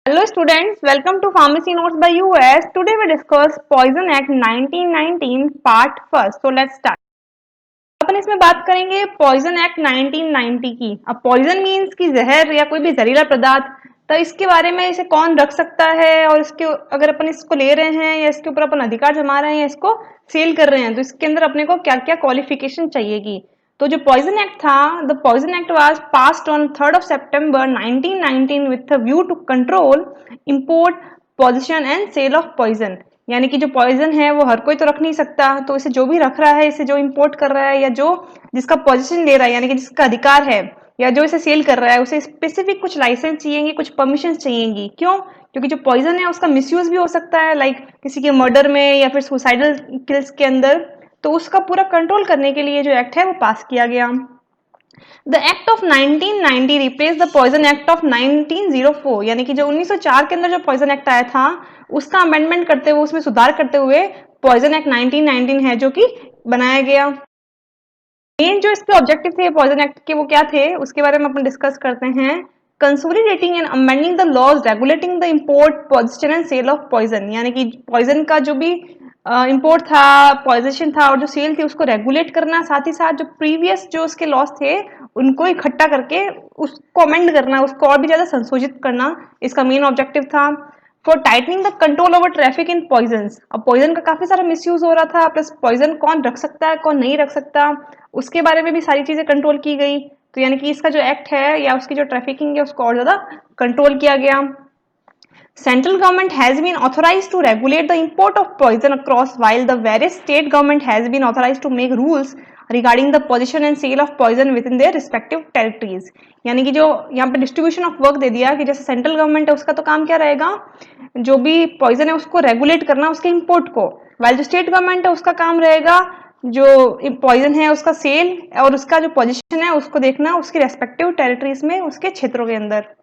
Hello students, welcome to Pharmacy Notes by US. Today we discuss Poison Act 1919 Part First. So let's start. अपन इसमें बात करेंगे poison act 1990 की। अब poison means कि जहर या कोई भी जहरीला पदार्थ, तो इसके बारे में इसे कौन रख सकता है और इसके अगर अपन इसको ले रहे हैं या इसके ऊपर अपन अधिकार जमा रहे हैं या इसको सेल कर रहे हैं तो इसके अंदर अपने को क्या क्या क्वालिफिकेशन चाहिएगी। तो जो पॉइजन एक्ट था, the poison act was passed on 3rd of September 1919 with view to control import possession and sale of poison. यानी कि जो पॉइजन है वो हर कोई तो रख नहीं सकता, तो इसे जो भी रख रहा है, इसे जो इंपोर्ट कर रहा है या जो जिसका पोजीशन ले रहा है यानी कि जिसका अधिकार है या जो इसे सेल कर रहा है, उसे स्पेसिफिक कुछ लाइसेंस चाहिएंगी, कुछ परमिशन चाहिएंगी। क्यों? क्योंकि जो पॉइजन है उसका मिसयूज भी हो सकता है, लाइक किसी के मर्डर में या फिर सुसाइडल किल्स के अंदर। तो उसका पूरा कंट्रोल करने के लिए जो एक्ट है वो पास किया गया। The act of 1990 replace the poison act of 1904। यानी कि जो 1904 के अंदर जो पॉइजन एक्ट आया था उसका अमेंडमेंट करते हुए, उसमें सुधार करते हुए पॉइजन एक्ट 1919 है जो कि बनाया गया। मेन जो इसके ऑब्जेक्टिव थे पॉइजन एक्ट के वो क्या थे उसके बारे में अपन डिस्कस करते हैं। Consolidating and amending the laws regulating the import possession and sale of poison. यानी कि पॉइजन का जो भी इंपोर्ट था, पोजिशन था और जो सेल थी उसको रेगुलेट करना, साथ ही साथ जो प्रीवियस जो उसके लॉस थे उनको इकट्ठा करके उसको अमेंड करना, उसको और भी ज्यादा संशोधित करना, इसका मेन ऑब्जेक्टिव था। For tightening the control over traffic in poison. अब पॉइजन का काफी सारा मिसयूज हो रहा था, प्लस पॉइजन कौन रख सकता है कौन नहीं रख सकता उसके बारे में भी सारी चीजें कंट्रोल की गई। तो यानी कि इसका जो एक्ट है या उसकी जो ट्रैफिकिंग है उसको और ज्यादा कंट्रोल किया गया। Central government has been authorized to regulate the import of poison across, while the various state government has been authorized to make rules regarding the possession and sale of poison within their respective territories। यानी कि जो यहाँ पे distribution of work दे दिया कि जैसे central government है उसका तो काम क्या रहेगा, जो भी पॉइजन है उसको रेगुलेट करना उसके इंपोर्ट को, वाइल जो स्टेट गवर्नमेंट है उसका काम रहेगा जो पॉइजन है उसका सेल और उसका जो पोजीशन है उसको देखना उसके रेस्पेक्टिव टेरिटरीज में, उसके क्षेत्रों के अंदर।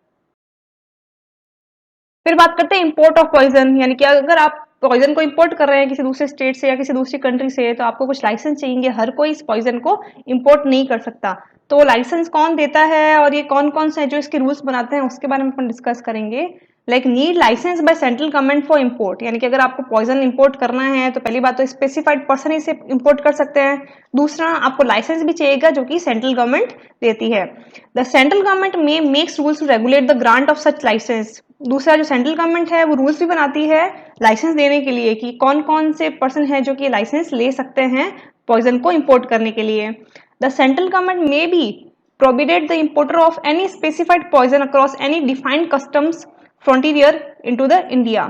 फिर बात करते हैं इंपोर्ट ऑफ पॉइजन। यानी कि अगर आप पॉइजन को इंपोर्ट कर रहे हैं किसी दूसरे स्टेट से या किसी दूसरी कंट्री से तो आपको कुछ लाइसेंस चाहिए। हर कोई इस पॉइजन को इंपोर्ट नहीं कर सकता, तो लाइसेंस कौन देता है और ये कौन कौन से जो इसके रूल्स बनाते हैं उसके बारे में अपन डिस्कस करेंगे। Like need licence by central government for import. यानी कि अगर आपको पॉइजन इंपोर्ट करना है तो पहली बात तो स्पेसिफाइड पर्सन ही इसे इंपोर्ट कर सकते हैं। दूसरा, आपको लाइसेंस भी चाहिएगा जो कि सेंट्रल गवर्नमेंट देती है। The central government may makes rules to regulate the grant of such licence. दूसरा, जो सेंट्रल गवर्नमेंट है वो रूल्स भी बनाती है लाइसेंस देने के लिए कि कौन कौन से पर्सन है जो कि लाइसेंस ले सकते हैं पॉइजन को इंपोर्ट करने के लिए। द सेंट्रल गवर्नमेंट में भी prohibit the importer of any specified poison across any defined customs frontier into the India।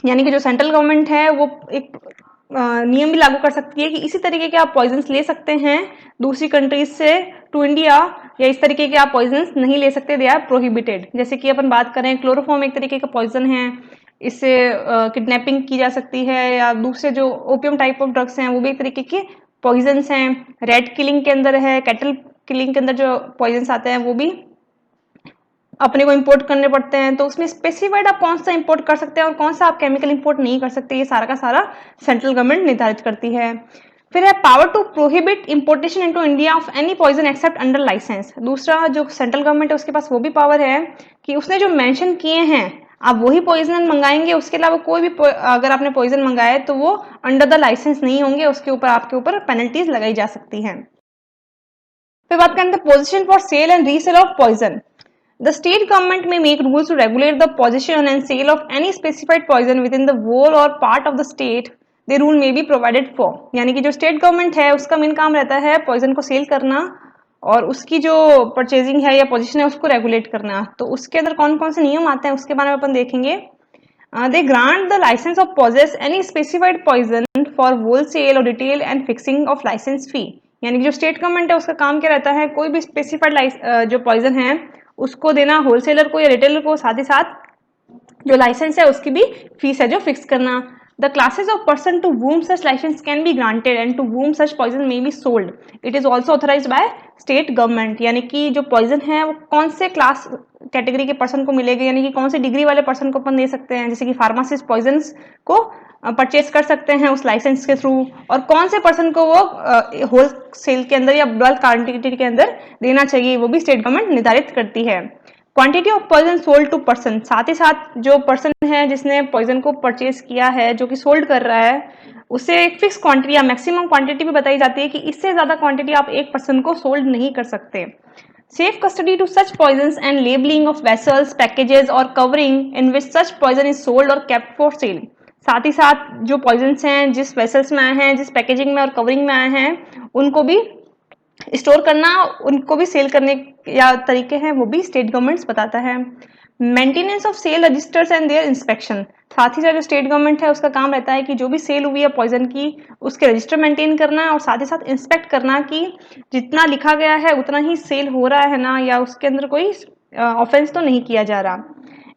यानी कि जो सेंट्रल गवर्नमेंट है वो एक नियम भी लागू कर सकती है कि इसी तरीके के आप पॉइजन्स ले सकते हैं दूसरी कंट्रीज से टू इंडिया, या इस तरीके के आप पॉइजन्स नहीं ले सकते, दे आर प्रोहिबिटेड। जैसे कि अपन बात करें क्लोरोफॉर्म एक तरीके का पॉइजन है, इससे किडनैपिंग की जा सकती है, या दूसरे जो ओपियम टाइप ऑफ ड्रग्स हैं वो भी एक तरीके के पॉइजन्स हैं। रेड किलिंग के अंदर है, कैटल किलिंग के अंदर जो पॉइजन्स आते हैं वो भी अपने को इंपोर्ट करने पड़ते हैं। तो उसमें स्पेसिफाइड आप कौन सा इंपोर्ट कर सकते हैं और कौन सा आप केमिकल इंपोर्ट नहीं कर सकते, ये सारा का सारा सेंट्रल गवर्नमेंट निर्धारित करती है। फिर है power to prohibit importation into India of any poison except under licence. दूसरा, जो सेंट्रल गवर्नमेंट है उसके पास वो भी पावर है कि उसने जो मेंशन किए हैं आप वही पॉइजन मंगाएंगे, उसके अलावा कोई भी अगर आपने पॉइजन मंगाया तो वो अंडर द लाइसेंस नहीं होंगे, उसके ऊपर आपके ऊपर पेनल्टीज लगाई जा सकती हैं। फिर बात करें possession for sale and resale of poison. The state government may make rules to regulate the possession and sale of any specified poison within the whole or part of the state the rule may be provided for। यानी कि जो state government है उसका main काम रहता है poison को cell करना और उसकी जो परचेजिंग है या पोजीशन है उसको रेगुलेट करना। तो उसके अंदर कौन कौन से नियम आते हैं उसके बारे में अपन देखेंगे। They grant the license of possess any specified poison for wholesale और retail and fixing of license fee. यानी कि जो स्टेट गवर्नमेंट है उसका काम क्या रहता है, कोई भी स्पेसिफाइड जो पॉइजन है उसको देना होलसेलर को या रिटेलर को, साथ ही साथ जो लाइसेंस है उसकी भी फीस है जो फिक्स करना। The classes of person to whom such license can be granted and to whom such poison may be sold it is also authorized by state government। यानी कि जो पॉइजन है वो कौन से क्लास कैटेगरी के पर्सन को मिलेगा, यानी कि कौन से डिग्री वाले पर्सन को अपन दे सकते हैं, जैसे कि फार्मासिस्ट पॉइजन को परचेज कर सकते हैं उस लाइसेंस के थ्रू, और कौन से पर्सन को वो होल सेल के अंदर या बल्क क्वांटिटी के अंदर देना चाहिए वो भी स्टेट गवर्नमेंट निर्धारित करती है। Quantity of poison sold to person, साथ ही साथ जो पर्सन है जिसने पॉइजन को परचेज किया है, जो कि सोल्ड कर रहा है, उसे एक फिक्स क्वांटिटी या मैक्सिमम क्वांटिटी भी बताई जाती है कि इससे ज्यादा क्वांटिटी आप एक पर्सन को सोल्ड नहीं कर सकते। Safe custody to such poison and labelling of vessels, packages और covering in which such poison is sold और केप्ट फॉर सेल। साथ ही साथ जो पॉइजन्स हैं जिस वेसल्स में आए हैं, जिस पैकेजिंग में और कवरिंग में आए हैं, उनको भी स्टोर करना, उनको भी सेल करने या तरीके हैं वो भी स्टेट गवर्नमेंट्स बताता है। Maintenance of sale registers and their inspection, साथ ही साथ जो स्टेट गवर्नमेंट है उसका काम रहता है कि जो भी सेल हुई है पॉइजन की उसके रजिस्टर मेंटेन करना और साथ ही साथ इंस्पेक्ट करना कि जितना लिखा गया है उतना ही सेल हो रहा है ना, या उसके अंदर कोई ऑफेंस तो नहीं किया जा रहा।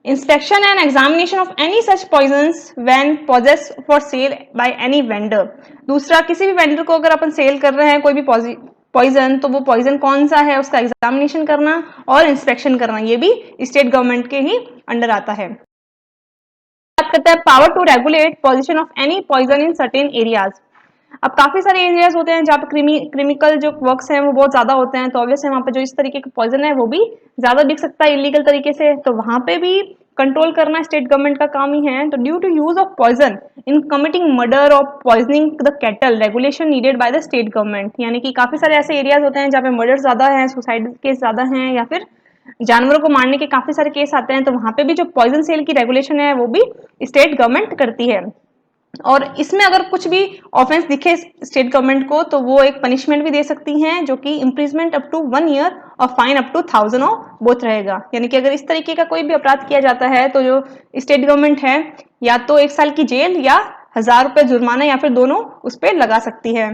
Inspection and examination of any such poisons when possessed for sale by any vendor। दूसरा, किसी भी वेंडर को अगर अपन सेल कर रहे हैं कोई भी पॉइजन, तो वो पॉइजन कौन सा है उसका एग्जामिनेशन करना और इंस्पेक्शन करना, ये भी स्टेट गवर्नमेंट के ही अंडर आता है। बात करते हैं power to regulate possession of any poison in certain areas. अब काफी सारे एरियाज होते हैं जहाँ पे क्रिमिकल जो वर्क्स हैं वो बहुत ज्यादा होते हैं, तो ऑब्वियसली वहाँ पे जो इस तरीके का पॉइजन है वो भी ज्यादा बिक सकता है इलीगल तरीके से, तो वहां पे भी कंट्रोल करना स्टेट गवर्नमेंट का काम ही है। तो due to use of poison in committing murder और poisoning the cattle, regulation needed by the state government. यानी कि काफी सारे ऐसे एरियाज होते हैं जहाँ पे मर्डर ज्यादा है, सुसाइड केस ज्यादा हैं, या फिर जानवरों को मारने के काफी सारे केस आते हैं, तो वहां पे भी जो पॉइजन सेल की रेगुलेशन है वो भी स्टेट गवर्नमेंट करती है। और इसमें अगर कुछ भी ऑफेंस दिखे स्टेट गवर्नमेंट को तो वो एक पनिशमेंट भी दे सकती हैं, जो कि इम्प्रिजमेंट अप टू 1 ईयर और फाइन अप टू 1000 और बोथ रहेगा। यानी कि अगर इस तरीके का कोई भी अपराध किया जाता है तो जो स्टेट गवर्नमेंट है या तो 1 साल की जेल या 1000 रुपए जुर्माना या फिर दोनों उस पर लगा सकती है।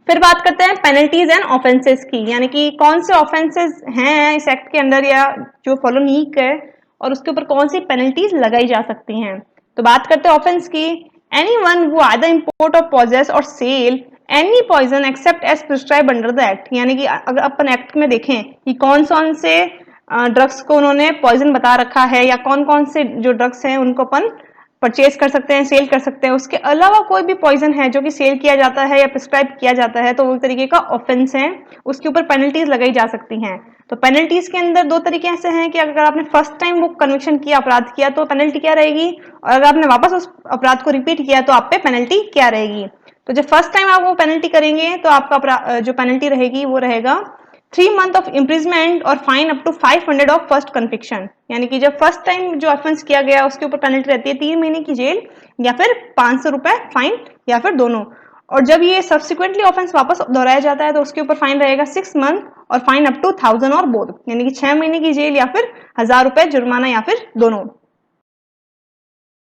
फिर बात करते हैं पेनल्टीज एंड ऑफेंसेस की, यानी कि कौन से ऑफेंसेस हैं इस एक्ट के अंदर या जो फॉलो नहीं है और उसके ऊपर कौन सी पेनल्टीज लगाई जा सकती हैं। तो बात करते हैं ऑफेंस की। Anyone who either import or possess or sell any poison except as prescribe under the act, यानी कि अगर अपन एक्ट में देखें कि कौन से ड्रग्स को उन्होंने पॉइजन बता रखा है या कौन कौन से जो ड्रग्स हैं उनको अपन परचेज कर सकते हैं, सेल कर सकते हैं, उसके अलावा कोई भी पॉइजन है जो कि सेल किया जाता है या प्रिस्क्राइब किया जाता है तो वो तरीके का ऑफेंस है, उसके ऊपर पेनल्टीज लगाई जा सकती हैं। तो पेनल्टीज के अंदर दो तरीके ऐसे हैं कि अगर आपने फर्स्ट टाइम वो कन्विक्शन किया, अपराध किया, तो पेनल्टी क्या रहेगी, और अगर आपने वापस उस अपराध को रिपीट किया तो आप पे पेनल्टी क्या रहेगी। तो जब फर्स्ट टाइम आप वो पेनल्टी करेंगे तो आपका जो पेनल्टी रहेगी वो रहेगा 3 मंथ ऑफ इम्प्रिजमेंट और fine up to 500 of first conviction. यानी कि जब फर्स्ट टाइम जो ऑफेंस किया गया उसके ऊपर पेनल्टी रहती है 3 महीने की जेल या फिर 500 रुपए फाइन या फिर दोनों। और जब ये सब्सिक्वेंटली ऑफेंस वापस दोहराया जाता है तो उसके ऊपर फाइन रहेगा 6 मंथ और फाइन अप टू 1000 और बोथ, यानी कि 6 महीने की जेल या फिर 1000 रुपए जुर्माना या फिर दोनों।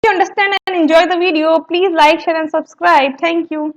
If you understand and enjoy the video, please like, share and subscribe. Thank you.